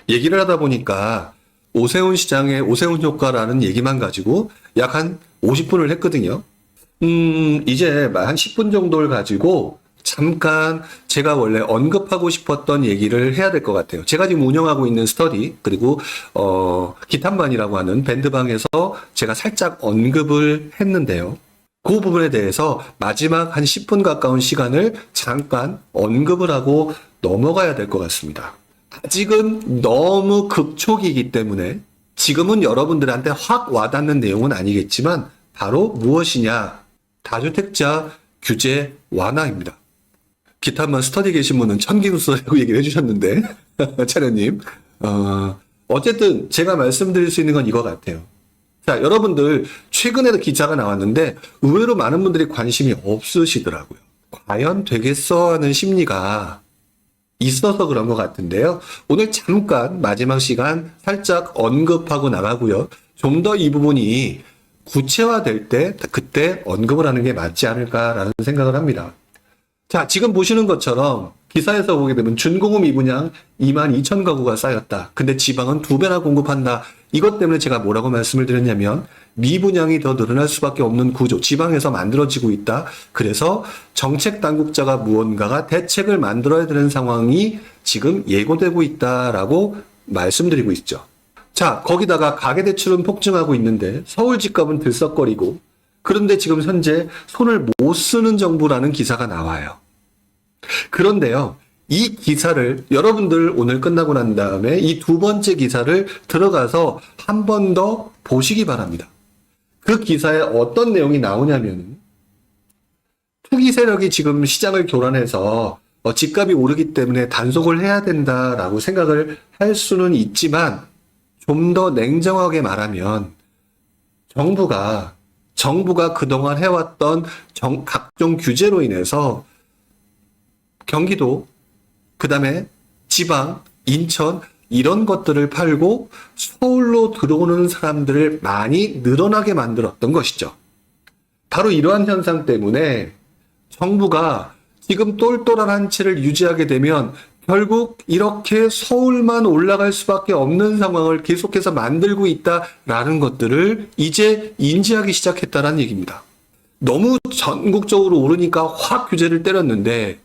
얘기를 하다 보니까 오세훈 시장의 오세훈 효과라는 얘기만 가지고 약 한 50분을 했거든요. 이제 한 10분 정도를 가지고 잠깐 제가 원래 언급하고 싶었던 얘기를 해야 될 것 같아요. 제가 지금 운영하고 있는 스터디 그리고 기탄반이라고 하는 밴드방에서 제가 살짝 언급을 했는데요. 그 부분에 대해서 마지막 한 10분 가까운 시간을 잠깐 언급을 하고 넘어가야 될 것 같습니다. 아직은 너무 극초기이기 때문에 지금은 여러분들한테 확 와닿는 내용은 아니겠지만 바로 무엇이냐? 다주택자 규제 완화입니다. 기타만 스터디 계신 분은 천기누스라고 얘기를 해주셨는데 차련님 어쨌든 제가 말씀드릴 수 있는 건 이거 같아요. 자, 여러분들 최근에도 기사가 나왔는데 의외로 많은 분들이 관심이 없으시더라고요. 과연 되겠어 하는 심리가 있어서 그런 것 같은데요. 오늘 잠깐 마지막 시간 살짝 언급하고 나가고요. 좀 더 이 부분이 구체화될 때 그때 언급을 하는 게 맞지 않을까라는 생각을 합니다. 자, 지금 보시는 것처럼 기사에서 보게 되면 준공업 미분양 22,000가구가 쌓였다. 근데 지방은 2배나 공급한다. 이것 때문에 제가 뭐라고 말씀을 드렸냐면 미분양이 더 늘어날 수밖에 없는 구조, 지방에서 만들어지고 있다. 그래서 정책 당국자가 무언가가 대책을 만들어야 되는 상황이 지금 예고되고 있다라고 말씀드리고 있죠. 자, 거기다가 가계대출은 폭증하고 있는데 서울 집값은 들썩거리고 그런데 지금 현재 손을 못 쓰는 정부라는 기사가 나와요. 그런데요, 이 기사를 여러분들 오늘 끝나고 난 다음에 이 두 번째 기사를 들어가서 한 번 더 보시기 바랍니다. 그 기사에 어떤 내용이 나오냐면 투기 세력이 지금 시장을 교란해서 집값이 오르기 때문에 단속을 해야 된다라고 생각을 할 수는 있지만 좀 더 냉정하게 말하면 정부가 그동안 해왔던 각종 규제로 인해서 경기도, 그 다음에 지방, 인천 이런 것들을 팔고 서울로 들어오는 사람들을 많이 늘어나게 만들었던 것이죠. 바로 이러한 현상 때문에 정부가 지금 똘똘한 한 채를 유지하게 되면 결국 이렇게 서울만 올라갈 수밖에 없는 상황을 계속해서 만들고 있다라는 것들을 이제 인지하기 시작했다는 얘기입니다. 너무 전국적으로 오르니까 확 규제를 때렸는데,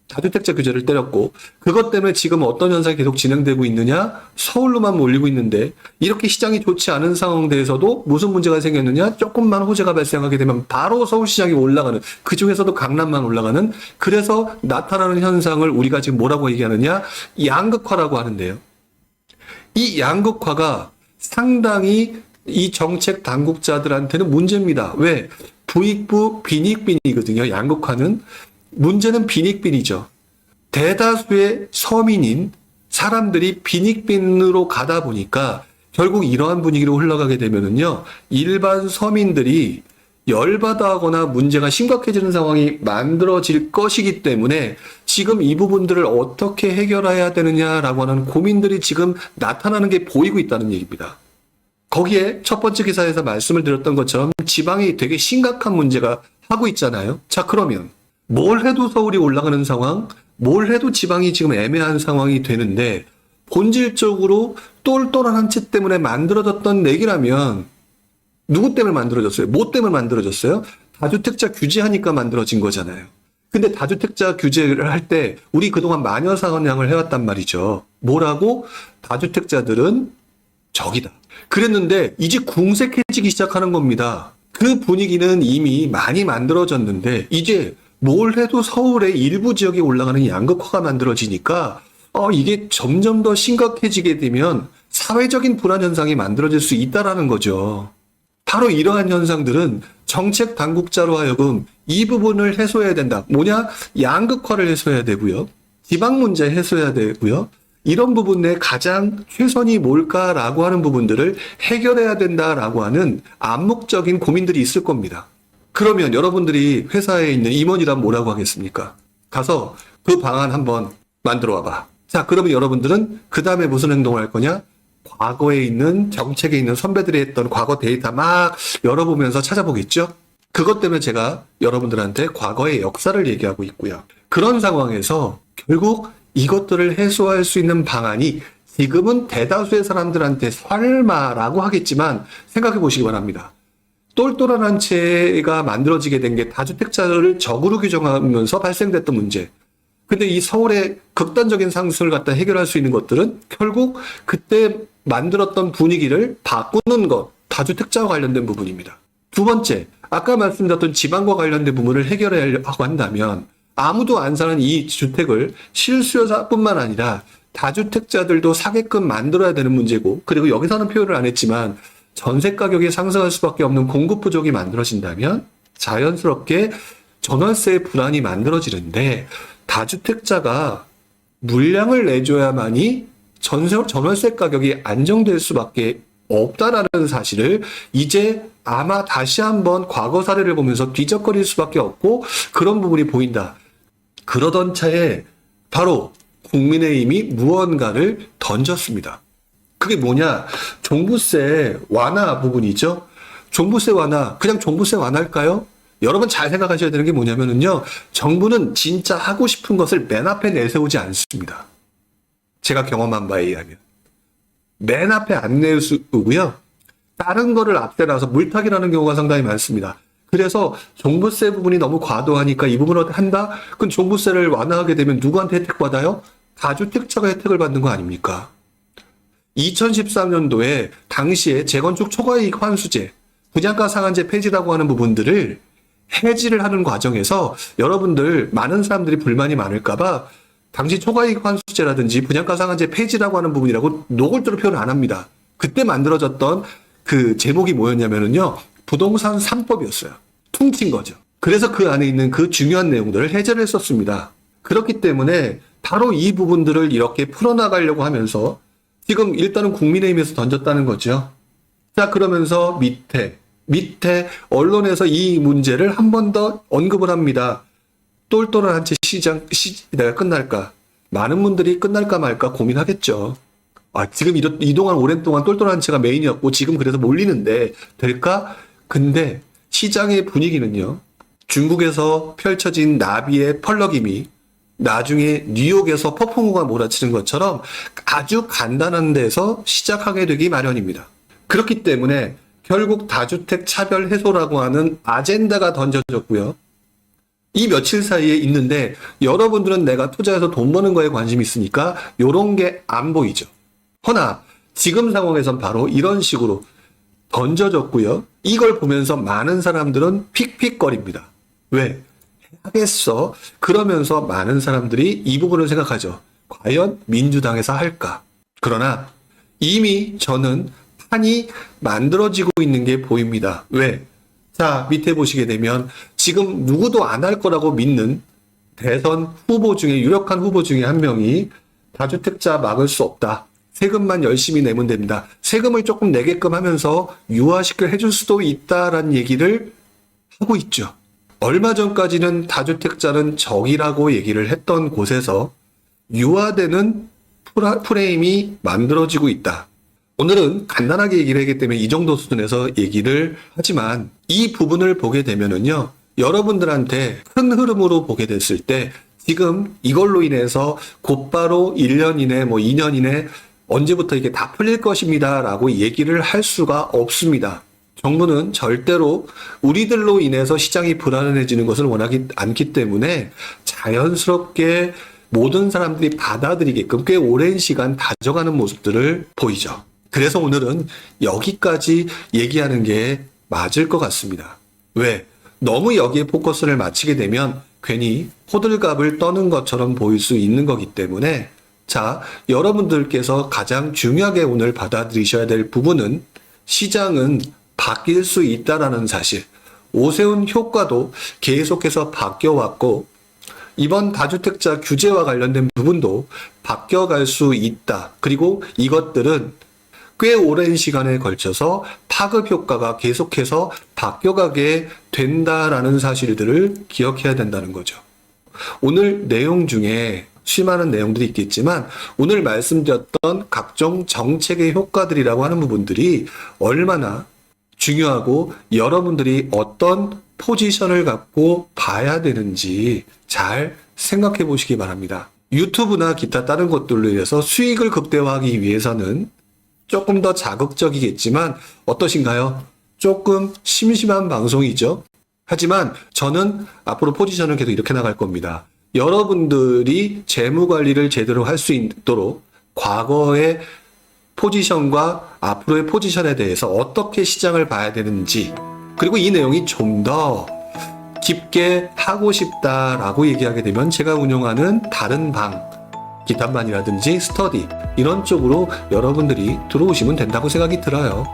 다주택자 규제를 때렸고, 그것 때문에 지금 어떤 현상이 계속 진행되고 있느냐? 서울로만 몰리고 있는데, 이렇게 시장이 좋지 않은 상황에서도 무슨 문제가 생겼느냐? 조금만 호재가 발생하게 되면 바로 서울시장이 올라가는, 그 중에서도 강남만 올라가는, 그래서 나타나는 현상을 우리가 지금 뭐라고 얘기하느냐? 양극화라고 하는데요. 이 양극화가 상당히 이 정책 당국자들한테는 문제입니다. 왜? 부익부 빈익빈이거든요. 양극화는. 문제는 빈익빈이죠. 대다수의 서민인 사람들이 빈익빈으로 가다 보니까 결국 이러한 분위기로 흘러가게 되면은요, 일반 서민들이 열받아하거나 문제가 심각해지는 상황이 만들어질 것이기 때문에 지금 이 부분들을 어떻게 해결해야 되느냐라고 하는 고민들이 지금 나타나는 게 보이고 있다는 얘기입니다. 거기에 첫 번째 기사에서 말씀을 드렸던 것처럼 지방이 되게 심각한 문제가 하고 있잖아요. 자, 그러면 뭘 해도 서울이 올라가는 상황, 뭘 해도 지방이 지금 애매한 상황이 되는데 본질적으로 똘똘한 한 채 때문에 만들어졌던 내기라면 누구 때문에 만들어졌어요? 뭐 때문에 만들어졌어요? 다주택자 규제하니까 만들어진 거잖아요. 근데 다주택자 규제를 할 때 우리 그동안 마녀 사냥을 해왔단 말이죠. 뭐라고? 다주택자들은 적이다. 그랬는데 이제 궁색해지기 시작하는 겁니다. 그 분위기는 이미 많이 만들어졌는데 이제 뭘 해도 서울의 일부 지역에 올라가는 양극화가 만들어지니까 이게 점점 더 심각해지게 되면 사회적인 불안 현상이 만들어질 수 있다라는 거죠. 바로 이러한 현상들은 정책 당국자로 하여금 이 부분을 해소해야 된다. 뭐냐? 양극화를 해소해야 되고요. 지방 문제 해소해야 되고요. 이런 부분에 가장 최선이 뭘까라고 하는 부분들을 해결해야 된다라고 하는 암묵적인 고민들이 있을 겁니다. 그러면 여러분들이 회사에 있는 임원이란 뭐라고 하겠습니까? 가서 그 방안 한번 만들어 와봐. 자, 그러면 여러분들은 그 다음에 무슨 행동을 할 거냐? 과거에 있는 정책에 있는 선배들이 했던 과거 데이터 막 열어보면서 찾아보겠죠? 그것 때문에 제가 여러분들한테 과거의 역사를 얘기하고 있고요. 그런 상황에서 결국 이것들을 해소할 수 있는 방안이 지금은 대다수의 사람들한테 설마라고 하겠지만 생각해 보시기 바랍니다. 똘똘한 한 채가 만들어지게 된 게 다주택자를 적으로 규정하면서 발생됐던 문제. 근데 이 서울의 극단적인 상승을 갖다 해결할 수 있는 것들은 결국 그때 만들었던 분위기를 바꾸는 것, 다주택자와 관련된 부분입니다. 두 번째, 아까 말씀드렸던 지방과 관련된 부분을 해결하려고 한다면 아무도 안 사는 이 주택을 실수요자뿐만 아니라 다주택자들도 사게끔 만들어야 되는 문제고, 그리고 여기서는 표현을 안 했지만 전세 가격이 상승할 수밖에 없는 공급 부족이 만들어진다면 자연스럽게 전월세의 불안이 만들어지는데 다주택자가 물량을 내줘야만이 전월세 가격이 안정될 수밖에 없다라는 사실을 이제 아마 다시 한번 과거 사례를 보면서 뒤적거릴 수밖에 없고 그런 부분이 보인다. 그러던 차에 바로 국민의힘이 무언가를 던졌습니다. 그게 뭐냐? 종부세 완화 부분이죠. 종부세 완화, 그냥 종부세 완화할까요? 여러분 잘 생각하셔야 되는 게 뭐냐면요. 정부는 진짜 하고 싶은 것을 맨 앞에 내세우지 않습니다. 제가 경험한 바에 의하면. 맨 앞에 안 내세우고요. 다른 거를 앞에 놔서 물타기라는 경우가 상당히 많습니다. 그래서 종부세 부분이 너무 과도하니까 이 부분을 한다? 그럼 종부세를 완화하게 되면 누구한테 혜택 받아요? 다주택자가 혜택을 받는 거 아닙니까? 2013년도에 당시에 재건축 초과이익 환수제, 분양가 상한제 폐지라고 하는 부분들을 해지를 하는 과정에서 여러분들 많은 사람들이 불만이 많을까봐 당시 초과이익 환수제라든지 분양가 상한제 폐지라고 하는 부분이라고 노골적으로 표현 안 합니다. 그때 만들어졌던 그 제목이 뭐였냐면요. 부동산 3법이었어요. 퉁친 거죠. 그래서 그 안에 있는 그 중요한 내용들을 해제를 했었습니다. 그렇기 때문에 바로 이 부분들을 이렇게 풀어나가려고 하면서 지금 일단은 국민의힘에서 던졌다는 거죠. 자, 그러면서 밑에 언론에서 이 문제를 한 번 더 언급을 합니다. 똘똘한 한 채 시대가 끝날까? 많은 분들이 끝날까 말까 고민하겠죠. 지금 이동안 오랜 동안 똘똘한 채가 메인이었고 지금 그래서 몰리는데 될까? 근데 시장의 분위기는요. 중국에서 펼쳐진 나비의 펄럭임이 나중에 뉴욕에서 퍼포머가 몰아치는 것처럼 아주 간단한 데서 시작하게 되기 마련입니다. 그렇기 때문에 결국 다주택 차별 해소라고 하는 아젠다가 던져졌고요. 이 며칠 사이에 있는데 여러분들은 내가 투자해서 돈 버는 거에 관심이 있으니까 이런 게 안 보이죠. 허나 지금 상황에선 바로 이런 식으로 던져졌고요. 이걸 보면서 많은 사람들은 픽픽거립니다. 왜? 하겠어? 그러면서 많은 사람들이 이 부분을 생각하죠. 과연 민주당에서 할까? 그러나 이미 저는 판이 만들어지고 있는 게 보입니다. 왜? 자, 밑에 보시게 되면 지금 누구도 안 할 거라고 믿는 대선 후보 중에 유력한 후보 중에 한 명이 다주택자 막을 수 없다. 세금만 열심히 내면 됩니다. 세금을 조금 내게끔 하면서 유화시켜 해줄 수도 있다라는 얘기를 하고 있죠. 얼마 전까지는 다주택자는 적이라고 얘기를 했던 곳에서 유화되는 프레임이 만들어지고 있다. 오늘은 간단하게 얘기를 하기 때문에 이 정도 수준에서 얘기를 하지만 이 부분을 보게 되면은요, 여러분들한테 큰 흐름으로 보게 됐을 때 지금 이걸로 인해서 곧바로 1년 이내, 2년 이내 언제부터 이게 다 풀릴 것입니다 라고 얘기를 할 수가 없습니다. 정부는 절대로 우리들로 인해서 시장이 불안해지는 것을 원하지 않기 때문에 자연스럽게 모든 사람들이 받아들이게끔 꽤 오랜 시간 다져가는 모습들을 보이죠. 그래서 오늘은 여기까지 얘기하는 게 맞을 것 같습니다. 왜? 너무 여기에 포커스를 맞추게 되면 괜히 호들갑을 떠는 것처럼 보일 수 있는 거기 때문에 자, 여러분들께서 가장 중요하게 오늘 받아들이셔야 될 부분은 시장은 바뀔 수 있다라는 사실. 오세훈 효과도 계속해서 바뀌어왔고 이번 다주택자 규제와 관련된 부분도 바뀌어갈 수 있다. 그리고 이것들은 꽤 오랜 시간에 걸쳐서 파급 효과가 계속해서 바뀌어가게 된다라는 사실들을 기억해야 된다는 거죠. 오늘 내용 중에 수많은 내용들이 있겠지만 오늘 말씀드렸던 각종 정책의 효과들이라고 하는 부분들이 얼마나 중요하고 여러분들이 어떤 포지션을 갖고 봐야 되는지 잘 생각해 보시기 바랍니다. 유튜브나 기타 다른 것들로 인해서 수익을 극대화하기 위해서는 조금 더 자극적이겠지만 어떠신가요? 조금 심심한 방송이죠. 하지만 저는 앞으로 포지션을 계속 이렇게 나갈 겁니다. 여러분들이 재무 관리를 제대로 할 수 있도록 과거의 포지션과 앞으로의 포지션에 대해서 어떻게 시장을 봐야 되는지 그리고 이 내용이 좀 더 깊게 하고 싶다라고 얘기하게 되면 제가 운영하는 다른 방 기타반이라든지 스터디 이런 쪽으로 여러분들이 들어오시면 된다고 생각이 들어요.